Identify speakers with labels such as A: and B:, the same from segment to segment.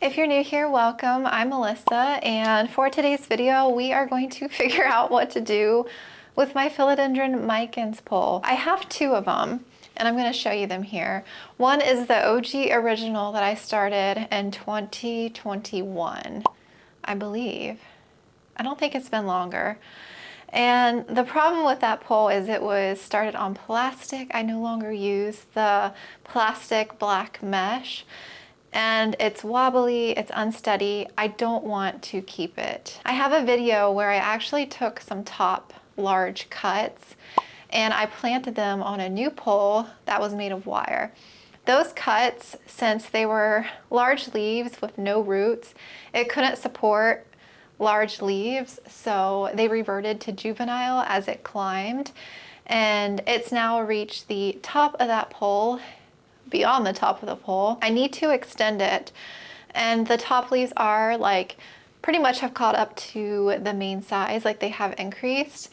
A: If you're new here, welcome. I'm Melissa, and for today's video, we are going to figure out what to do with my Philodendron Micans pole. I have two of them, and I'm going to show you them here. One is the OG original that I started in 2021, I believe. I don't think it's been longer. And the problem with that pole is it was started on plastic. I no longer use the plastic black mesh. And it's wobbly, it's unsteady. I don't want to keep it. I have a video where I actually took some top large cuts and I planted them on a new pole that was made of wire. Those cuts, since they were large leaves with no roots, it couldn't support large leaves, so they reverted to juvenile as it climbed, and it's now reached the top of that pole. Beyond the top of the pole, I need to extend it, and the top leaves are like pretty much have caught up to the main size, like they have increased.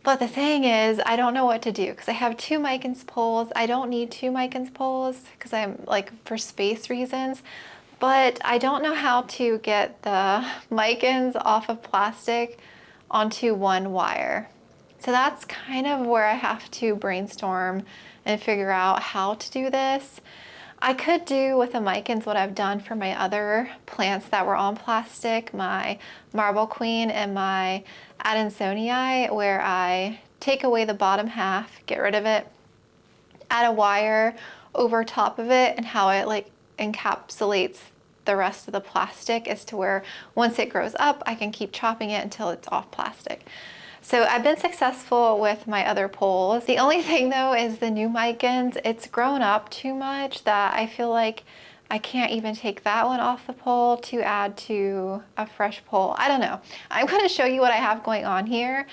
A: But the thing is, I don't know what to do because I have two Micans poles. I don't need two Micans poles because I'm like for space reasons, but I don't know how to get the Micans off of plastic onto one wire. So that's kind of where I have to brainstorm and figure out how to do this. I could do with the Micans what I've done for my other plants that were on plastic, my Marble Queen and my Adansonii, where I take away the bottom half, get rid of it, add a wire over top of it, and how it like encapsulates the rest of the plastic as to where once it grows up, I can keep chopping it until it's off plastic. So I've been successful with my other poles. The only thing though is the new Micans, it's grown up too much that I feel like I can't even take that one off the pole to add to a fresh pole. I don't know. I'm gonna show you what I have going on here,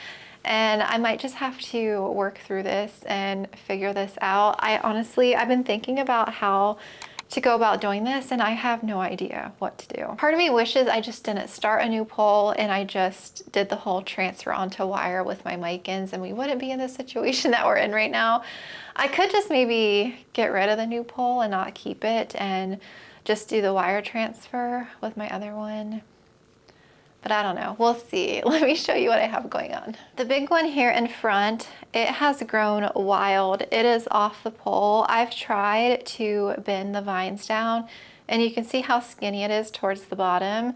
A: and I might just have to work through this and figure this out. I've been thinking about how to go about doing this, and I have no idea what to do. Part of me wishes I just didn't start a new pole and I just did the whole transfer onto wire with my Micans, and we wouldn't be in the situation that we're in right now. I could just maybe get rid of the new pole and not keep it and just do the wire transfer with my other one. But I don't know, we'll see. Let me show you what I have going on. The big one here in front, it has grown wild. It is off the pole. I've tried to bend the vines down, and you can see how skinny it is towards the bottom.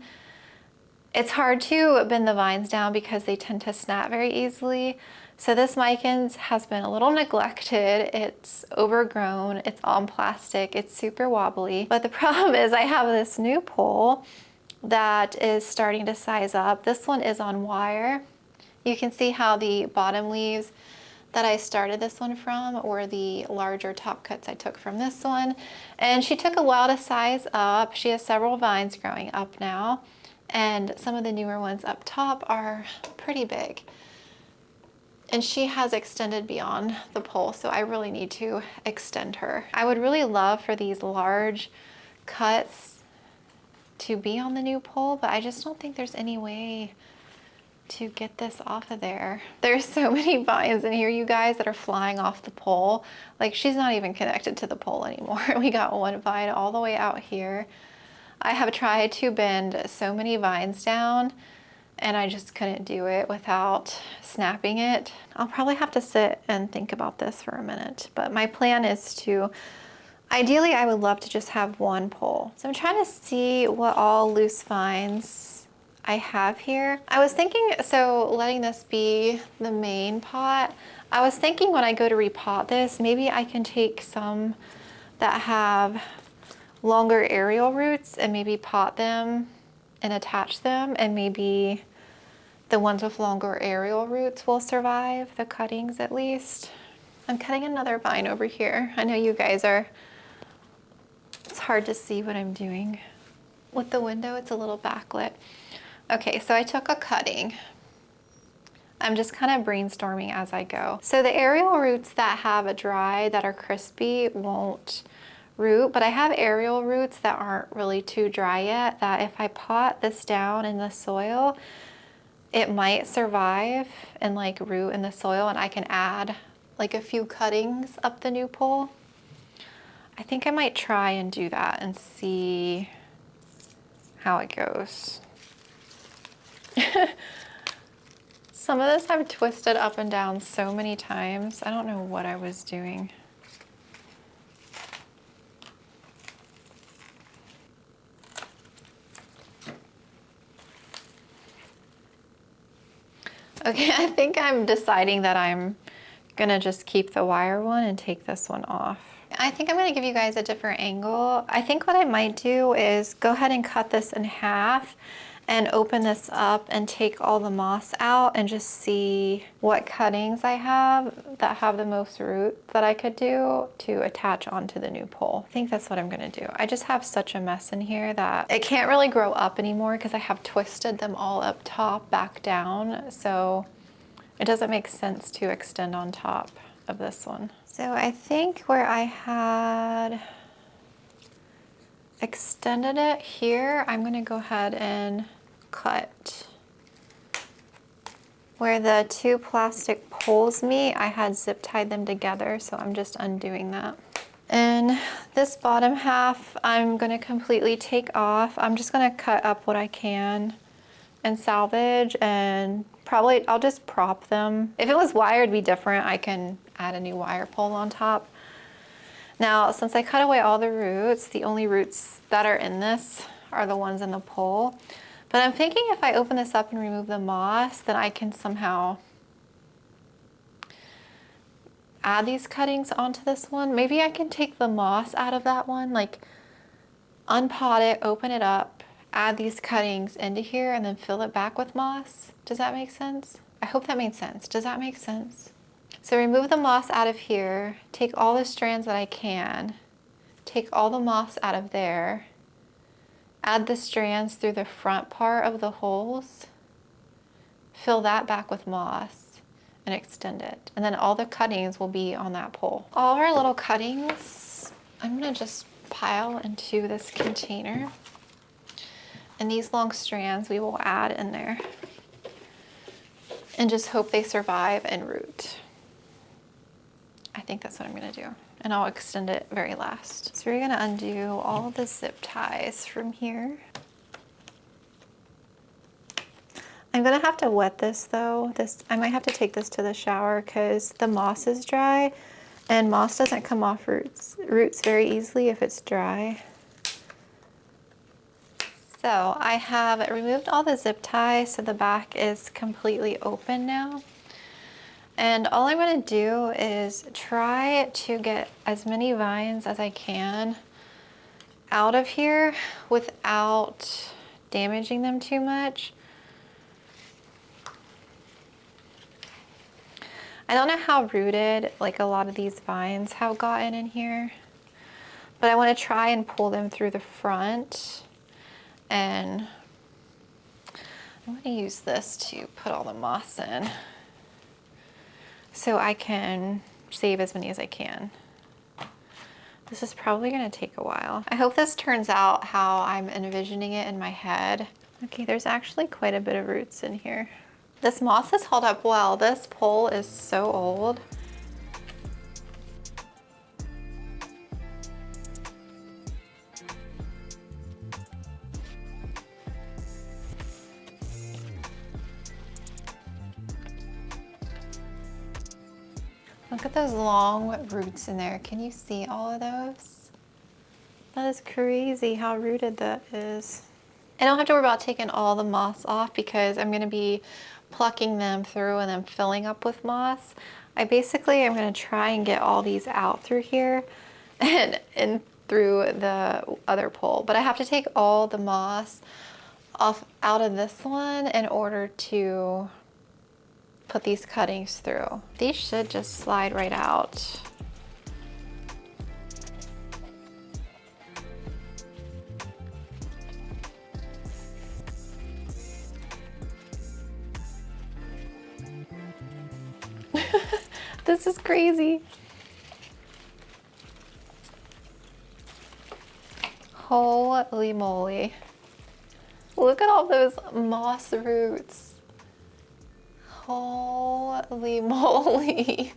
A: It's hard to bend the vines down because they tend to snap very easily. So this Micans has been a little neglected. It's overgrown, it's on plastic, it's super wobbly. But the problem is I have this new pole that is starting to size up. This one is on wire. You can see how the bottom leaves that I started this one from were the larger top cuts I took from this one. And she took a while to size up. She has several vines growing up now, and some of the newer ones up top are pretty big. And she has extended beyond the pole, so I really need to extend her. I would really love for these large cuts to be on the new pole, but I just don't think there's any way to get this off of there. There's so many vines in here, you guys, that are flying off the pole. Like, she's not even connected to the pole anymore. We got one vine all the way out here. I have tried to bend so many vines down, and I just couldn't do it without snapping it. I'll probably have to sit and think about this for a minute, but my plan is to ideally, I would love to just have one pole. So I'm trying to see what all loose vines I have here. I was thinking, so letting this be the main pot, I was thinking when I go to repot this, maybe I can take some that have longer aerial roots and maybe pot them and attach them, and maybe the ones with longer aerial roots will survive, the cuttings at least. I'm cutting another vine over here. I know you guys are, it's hard to see what I'm doing. With the window, it's a little backlit. Okay, so I took a cutting. I'm just kind of brainstorming as I go. So the aerial roots that have a dry, that are crispy, won't root, but I have aerial roots that aren't really too dry yet, that if I pot this down in the soil, it might survive and like root in the soil, and I can add like a few cuttings up the new pole. I think I might try and do that and see how it goes. Some of this I've twisted up and down so many times. I don't know what I was doing. Okay, I think I'm deciding that I'm gonna just keep the wire one and take this one off. I think I'm gonna give you guys a different angle. I think what I might do is go ahead and cut this in half and open this up and take all the moss out and just see what cuttings I have that have the most root that I could do to attach onto the new pole. I think that's what I'm gonna do. I just have such a mess in here that it can't really grow up anymore because I have twisted them all up top, back down. So it doesn't make sense to extend on top of this one. So I think where I had extended it here, I'm gonna go ahead and cut. Where the two plastic poles meet, I had zip tied them together, so I'm just undoing that. And this bottom half, I'm gonna completely take off. I'm just gonna cut up what I can and salvage, and probably I'll just prop them. If it was wired, it'd be different. I can add a new wire pole on top. Now, since I cut away all the roots, the only roots that are in this are the ones in the pole. But I'm thinking if I open this up and remove the moss, then I can somehow add these cuttings onto this one. Maybe I can take the moss out of that one, like unpot it, open it up, add these cuttings into here, and then fill it back with moss. Does that make sense? I hope that made sense. Does that make sense? So remove the moss out of here, take all the strands that I can, take all the moss out of there, add the strands through the front part of the holes, fill that back with moss, and extend it. And then all the cuttings will be on that pole. All our little cuttings, I'm gonna just pile into this container. And these long strands we will add in there. And just hope they survive and root. I think that's what I'm gonna do. And I'll extend it very last. So we're gonna undo all the zip ties from here. I'm gonna have to wet this though. I might have to take this to the shower because the moss is dry and moss doesn't come off roots very easily if it's dry. So I have removed all the zip ties so the back is completely open now. And all I'm gonna do is try to get as many vines as I can out of here without damaging them too much. I don't know how rooted like a lot of these vines have gotten in here, but I wanna try and pull them through the front. And I'm gonna use this to put all the moss in so I can save as many as I can. This is probably gonna take a while. I hope this turns out how I'm envisioning it in my head. Okay, there's actually quite a bit of roots in here. This moss has held up well. This pole is so old. Look at those long roots in there. Can you see all of those? That is crazy how rooted that is. I don't have to worry about taking all the moss off because I'm gonna be plucking them through and then filling up with moss. I'm gonna try and get all these out through here and through the other pole. But I have to take all the moss out of this one in order to put these cuttings through. These should just slide right out. This is crazy. Holy moly. Look at all those moss roots. Holy moly.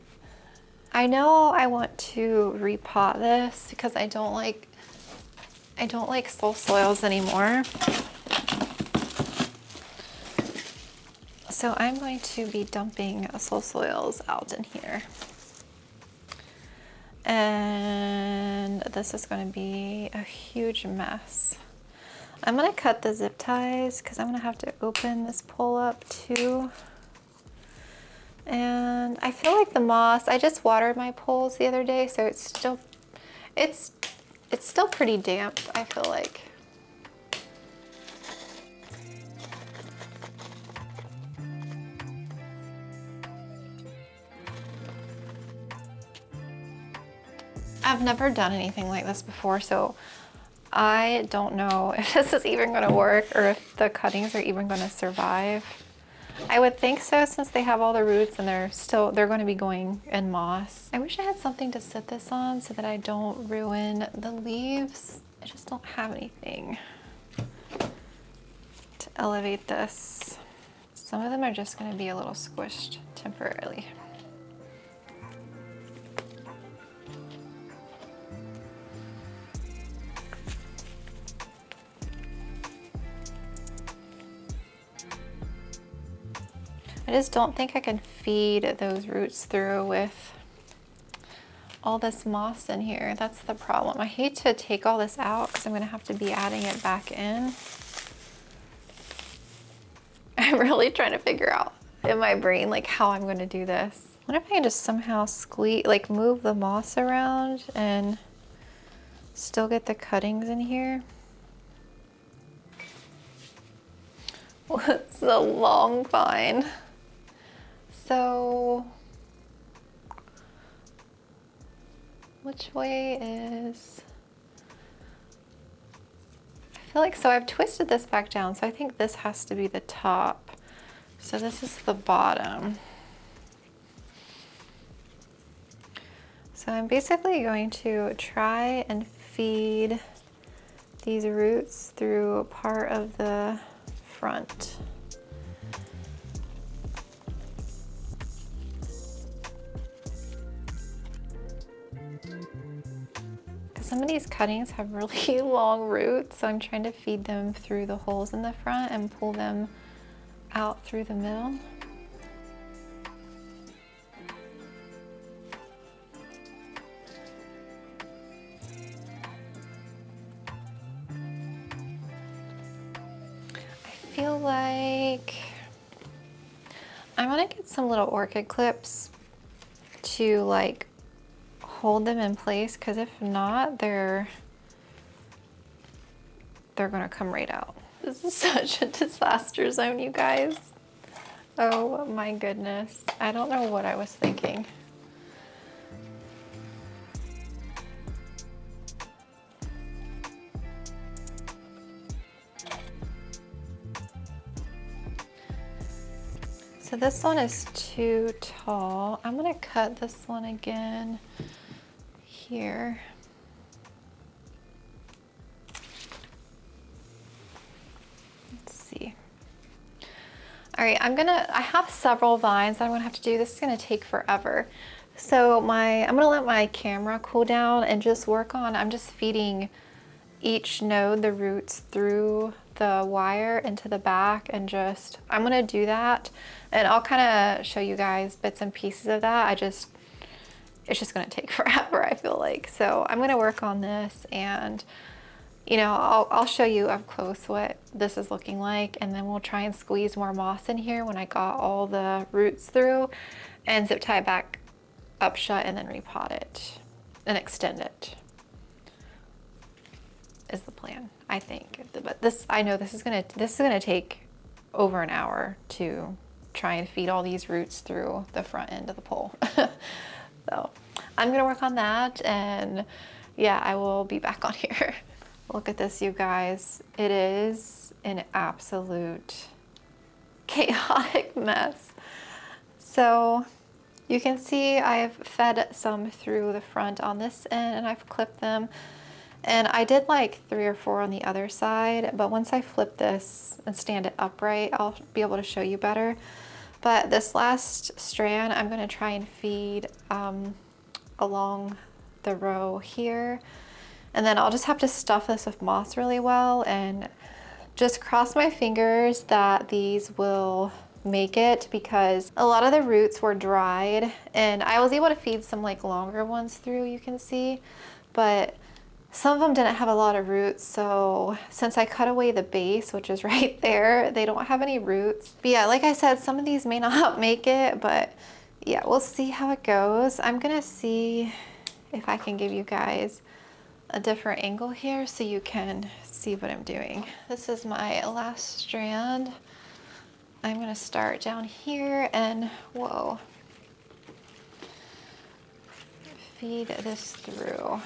A: I know I want to repot this because I don't like I don't like soul soils anymore. So I'm going to be dumping soul soils out in here. And this is going to be a huge mess. I'm going to cut the zip ties because I'm going to have to open this pole up too. And I feel like the moss, I just watered my poles the other day, so it's still pretty damp, I feel like. I've never done anything like this before, so I don't know if this is even going to work or if the cuttings are even going to survive. I would think so, since they have all the roots and they're going to be going in moss. I wish I had something to sit this on so that I don't ruin the leaves. I just don't have anything to elevate this. Some of them are just going to be a little squished temporarily. I just don't think I can feed those roots through with all this moss in here. That's the problem. I hate to take all this out because I'm going to have to be adding it back in. I'm really trying to figure out in my brain like how I'm going to do this. I wonder if I can just somehow squeeze, like move the moss around and still get the cuttings in here. It's a long vine. So, which way is, I feel like, so I've twisted this back down, so I think this has to be the top. So this is the bottom. So I'm basically going to try and feed these roots through part of the front. Some of these cuttings have really long roots, so I'm trying to feed them through the holes in the front and pull them out through the middle. I feel like I'm gonna get some little orchid clips to like hold them in place, because if not, they're gonna come right out. This is such a disaster zone, you guys. Oh my goodness. I don't know what I was thinking. So this one is too tall. I'm gonna cut this one again here. Let's see. All right, I have several vines I'm gonna have to do. This is gonna take forever. So I'm gonna let my camera cool down and just work on, I'm just feeding each node the roots through the wire into the back, and I'm gonna do that, and I'll kind of show you guys bits and pieces of that. It's just gonna take forever, I feel like. So I'm gonna work on this, and you know, I'll show you up close what this is looking like, and then we'll try and squeeze more moss in here when I got all the roots through, and zip tie it back up shut, and then repot it and extend it is the plan, I think. But I know this is gonna take over an hour to try and feed all these roots through the front end of the pole. So I'm gonna work on that, and yeah, I will be back on here. Look at this, you guys. It is an absolute chaotic mess. So you can see I've fed some through the front on this end, and I've clipped them. And I did like 3 or 4 on the other side, but once I flip this and stand it upright, I'll be able to show you better. But this last strand, I'm gonna try and feed along the row here. And then I'll just have to stuff this with moss really well and just cross my fingers that these will make it, because a lot of the roots were dried and I was able to feed some like longer ones through, you can see, but some of them didn't have a lot of roots. So since I cut away the base, which is right there, they don't have any roots. But yeah, like I said, some of these may not make it, but yeah, we'll see how it goes. I'm gonna see if I can give you guys a different angle here so you can see what I'm doing. This is my last strand. I'm gonna start down here and, whoa, feed this through.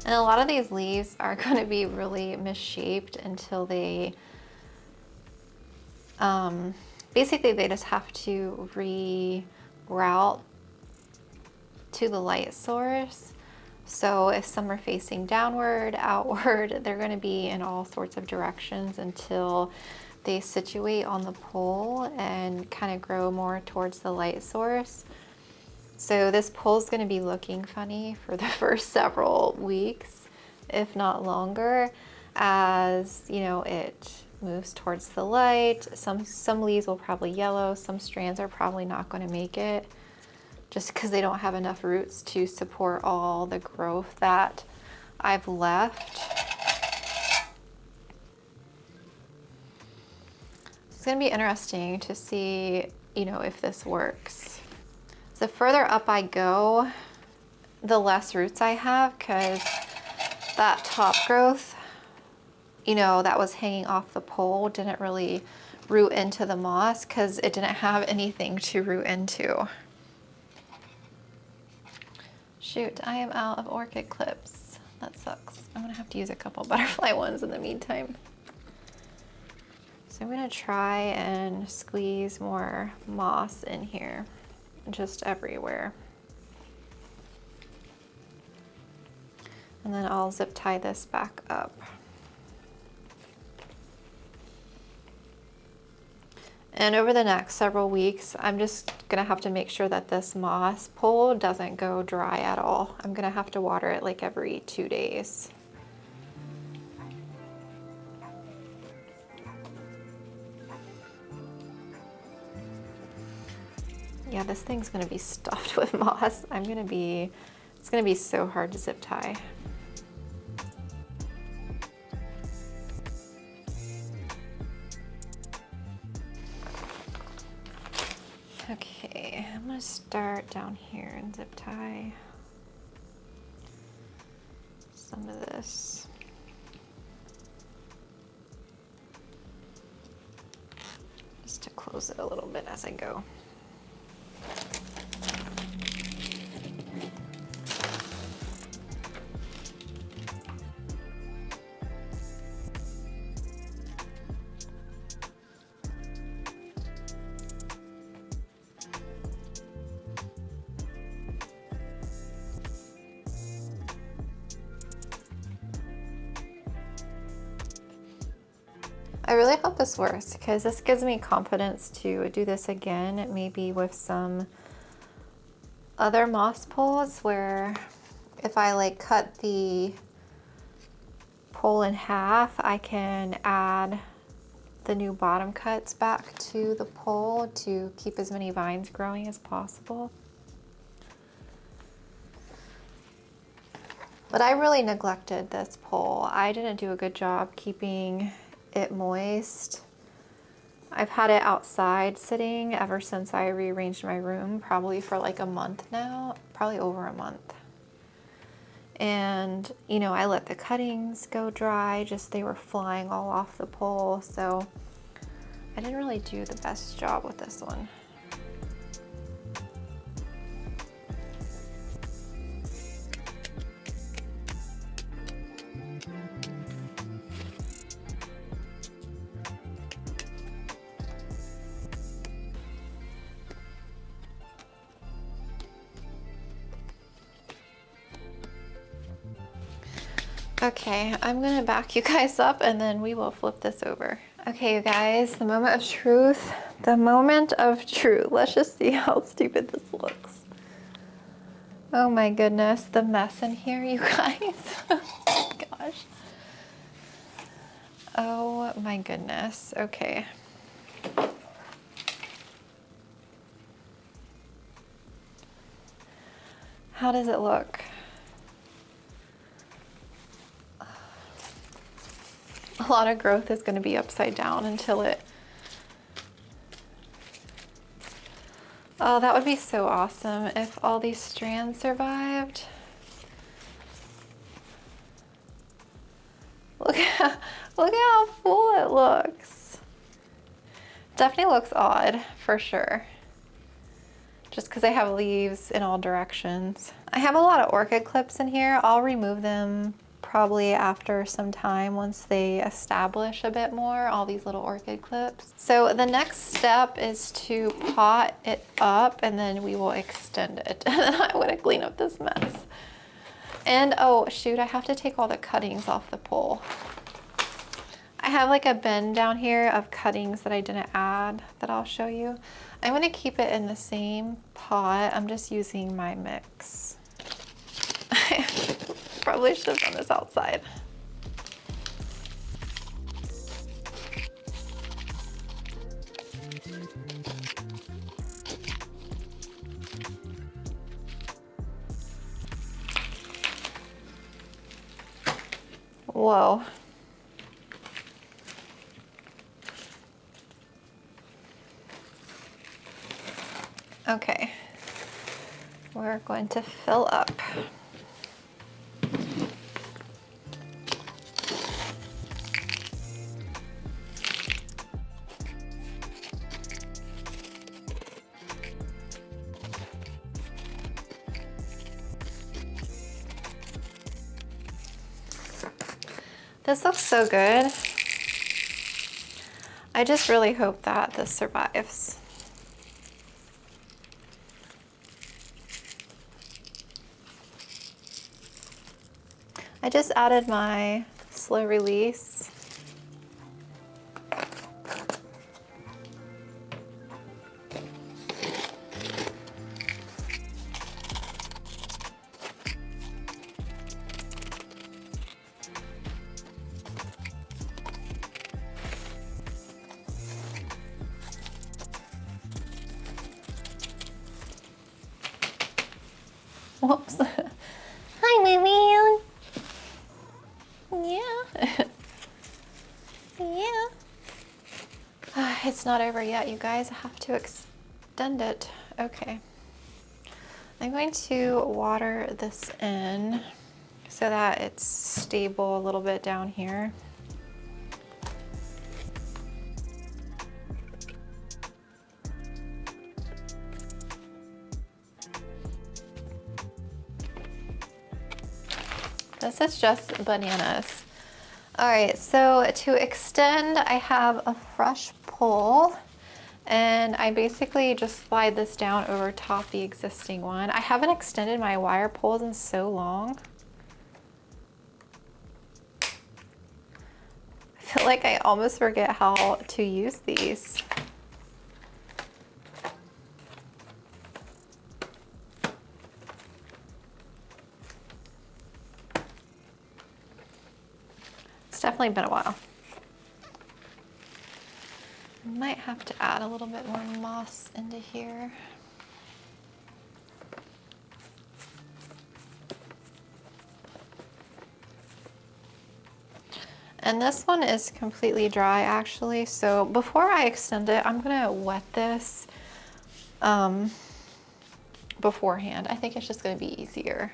A: And a lot of these leaves are going to be really misshaped until they, basically they just have to reroute to the light source. So if some are facing downward, outward, they're going to be in all sorts of directions until they situate on the pole and kind of grow more towards the light source. So this pole is going to be looking funny for the first several weeks, if not longer, as you know, it moves towards the light. Some leaves will probably yellow, some strands are probably not going to make it, just because they don't have enough roots to support all the growth that I've left. It's going to be interesting to see, you know, if this works. The further up I go, the less roots I have, because that top growth, you know, that was hanging off the pole didn't really root into the moss because it didn't have anything to root into. Shoot, I am out of orchid clips. That sucks. I'm gonna have to use a couple butterfly ones in the meantime. So I'm gonna try and squeeze more moss in here, just everywhere. And then I'll zip tie this back up. And over the next several weeks, I'm just gonna have to make sure that this moss pole doesn't go dry at all. I'm gonna have to water it like every 2 days. Yeah, this thing's gonna be stuffed with moss. It's gonna be so hard to zip tie. Okay, I'm gonna start down here and zip tie some of this. Just to close it a little bit as I go. I really hope this works because this gives me confidence to do this again, maybe with some other moss poles where if I like cut the pole in half, I can add the new bottom cuts back to the pole to keep as many vines growing as possible. But I really neglected this pole. I didn't do a good job keeping it moist. I've had it outside sitting ever since I rearranged my room, probably for like a month now, probably over a month. And you know, I let the cuttings go dry, just they were flying all off the pole, so I didn't really do the best job with this one. Okay, I'm gonna back you guys up and then we will flip this over. Okay, you guys, the moment of truth. The moment of truth. Let's just see how stupid this looks. Oh my goodness, the mess in here, you guys. Oh gosh. Oh my goodness, okay. How does it look? A lot of growth is going to be upside down until it... Oh, that would be so awesome if all these strands survived. Look how full it looks. Definitely looks odd, for sure. Just because I have leaves in all directions. I have a lot of orchid clips in here. I'll remove them probably after some time once they establish a bit more, all these little orchid clips. So the next step is to pot it up and then we will extend it. And then I'm gonna clean up this mess. And oh shoot, I have to take all the cuttings off the pole. I have like a bin down here of cuttings that I didn't add that I'll show you. I'm gonna keep it in the same pot. I'm just using my mix. Probably should have done this outside. Whoa. Okay, we're going to fill up. This looks so good. I just really hope that this survives. I just added my slow release. Whoops. Hi, my man. Yeah. Yeah. It's not over yet, you guys. I have to extend it. Okay. I'm going to water this in so that it's stable a little bit down here. This is just bananas. All right, so to extend, I have a fresh pole and I basically just slide this down over top the existing one. I haven't extended my wire poles in so long. I feel like I almost forget how to use these. It's definitely been a while. Might have to add a little bit more moss into here. And this one is completely dry actually, so before I extend it, I'm gonna wet this beforehand. I think it's just gonna be easier.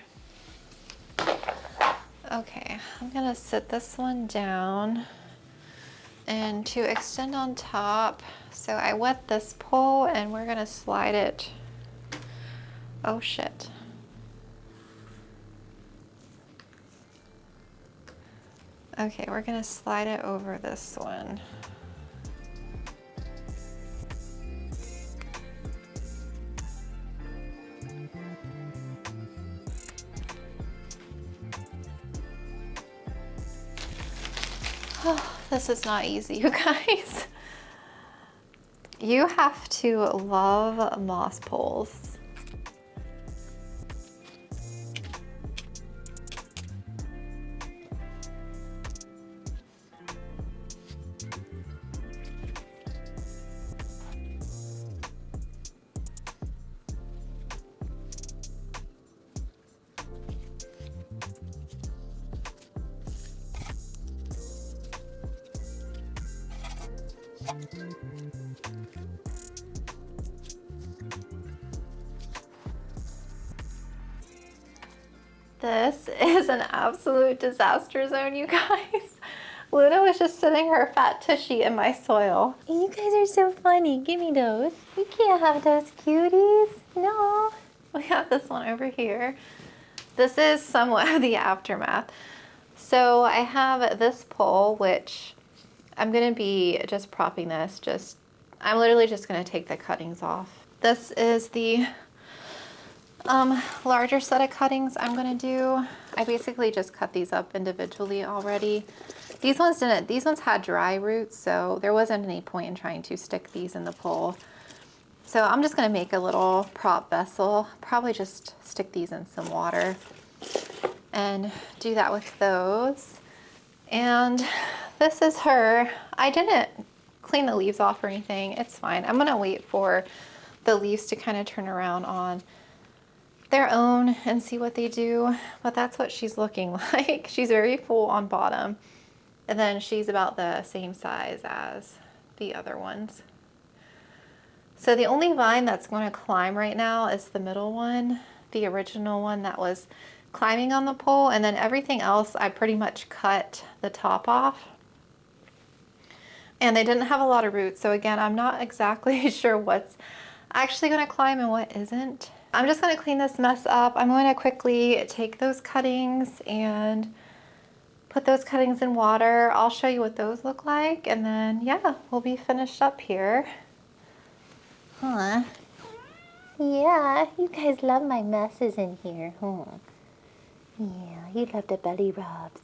A: Okay, I'm gonna sit this one down. And to extend on top, so I wet this pole and we're gonna slide it. Oh shit. Okay, we're gonna slide it over this one. Oh, this is not easy, you guys. You have to love moss poles. This is an absolute disaster zone, you guys. Luna was just sitting her fat tushy in my soil. You guys are so funny. Give me those. You can't have those cuties. No. We have this one over here. This is somewhat of the aftermath. So I have this pole, which I'm gonna be just propping this. I'm literally just gonna take the cuttings off. This is the larger set of cuttings I'm gonna do. I basically just cut these up individually already. These ones didn't. These ones had dry roots, so there wasn't any point in trying to stick these in the pole. So I'm just gonna make a little prop vessel, probably just stick these in some water and do that with those. And this is her. I didn't clean the leaves off or anything. It's fine. I'm gonna wait for the leaves to kind of turn around on their own and see what they do. But that's what she's looking like. She's very full on bottom. And then she's about the same size as the other ones. So the only vine that's going to climb right now is the middle one, the original one that was climbing on the pole, and then everything else I pretty much cut the top off. And they didn't have a lot of roots, so again, I'm not exactly sure what's actually going to climb and what isn't. I'm just going to clean this mess up. I'm going to quickly take those cuttings and put those cuttings in water. I'll show you what those look like, and then yeah, we'll be finished up here. Huh? Yeah, you guys love my messes in here, huh? Yeah, you love the belly rubs.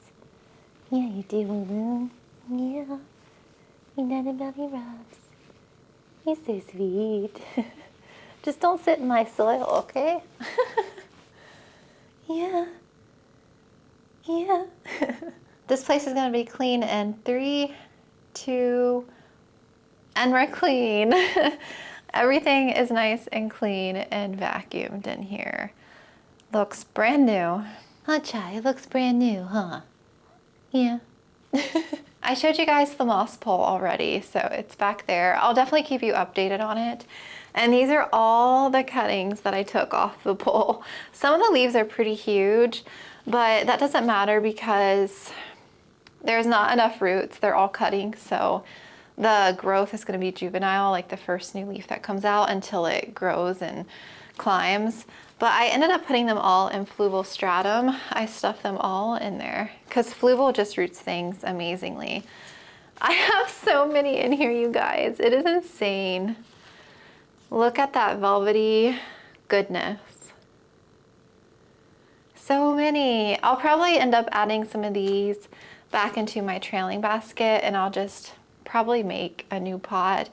A: Yeah, you do, Lulu. Yeah, you love the belly rubs. You're so sweet. Just don't sit in my soil, okay? Yeah. Yeah. This place is gonna be clean in 3, 2, and we're clean. Everything is nice and clean and vacuumed in here. Looks brand new. Huh, Chai? It looks brand new, huh? Yeah. I showed you guys the moss pole already, so it's back there. I'll definitely keep you updated on it. And these are all the cuttings that I took off the pole. Some of the leaves are pretty huge, but that doesn't matter because there's not enough roots. They're all cuttings, so the growth is going to be juvenile, like the first new leaf that comes out, until it grows and climbs. But I ended up putting them all in Fluval Stratum. I stuffed them all in there because Fluval just roots things amazingly. I have so many in here, you guys. It is insane. Look at that velvety goodness. So many. I'll probably end up adding some of these back into my trailing basket, and I'll just probably make a new pot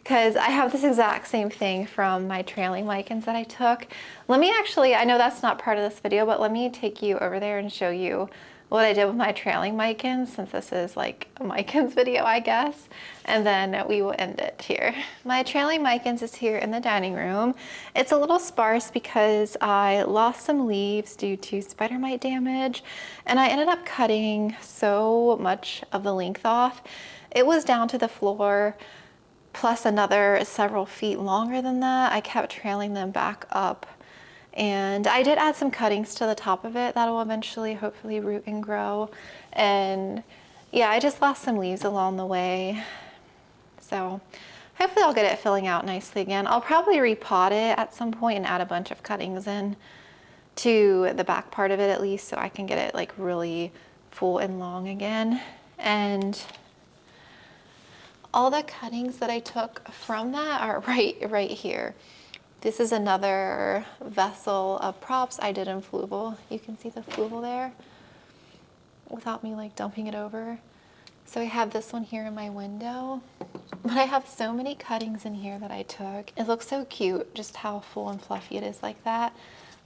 A: because I have this exact same thing from my Trailing Micans that I took. Let me actually, I know that's not part of this video, but let me take you over there and show you what I did with my Trailing Micans, since this is like a Micans video, I guess, and then we will end it here. My Trailing Micans is here in the dining room. It's a little sparse because I lost some leaves due to spider mite damage, and I ended up cutting so much of the length off. It was down to the floor, plus another several feet longer than that. I kept trailing them back up. And I did add some cuttings to the top of it that'll eventually hopefully root and grow. And yeah, I just lost some leaves along the way. So hopefully I'll get it filling out nicely again. I'll probably repot it at some point and add a bunch of cuttings in to the back part of it at least, so I can get it like really full and long again. And all the cuttings that I took from that are right here. This is another vessel of props I did in Fluval. You can see the Fluval there without me like dumping it over. So I have this one here in my window, but I have so many cuttings in here that I took. It looks so cute, just how full and fluffy it is like that.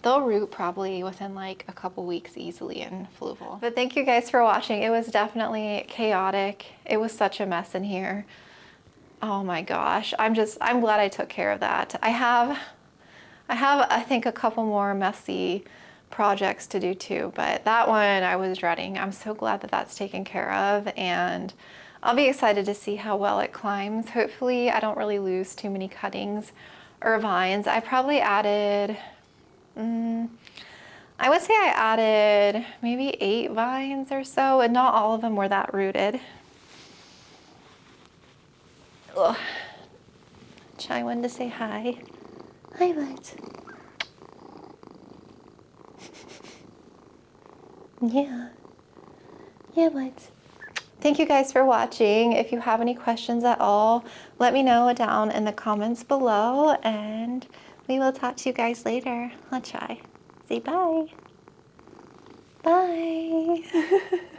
A: They'll root probably within like a couple weeks easily in Fluval. But thank you guys for watching. It was definitely chaotic. It was such a mess in here. Oh my gosh, I'm glad I took care of that. I have, I think, a couple more messy projects to do too, but that one I was dreading. I'm so glad that that's taken care of, and I'll be excited to see how well it climbs. Hopefully I don't really lose too many cuttings or vines. I probably added, I would say I added maybe 8 vines or so, and not all of them were that rooted. Ugh. Chai wanted to say hi. Hi, bud. Yeah. Yeah, bud. Thank you guys for watching. If you have any questions at all, let me know down in the comments below, and we will talk to you guys later. I'll try. Say bye. Bye.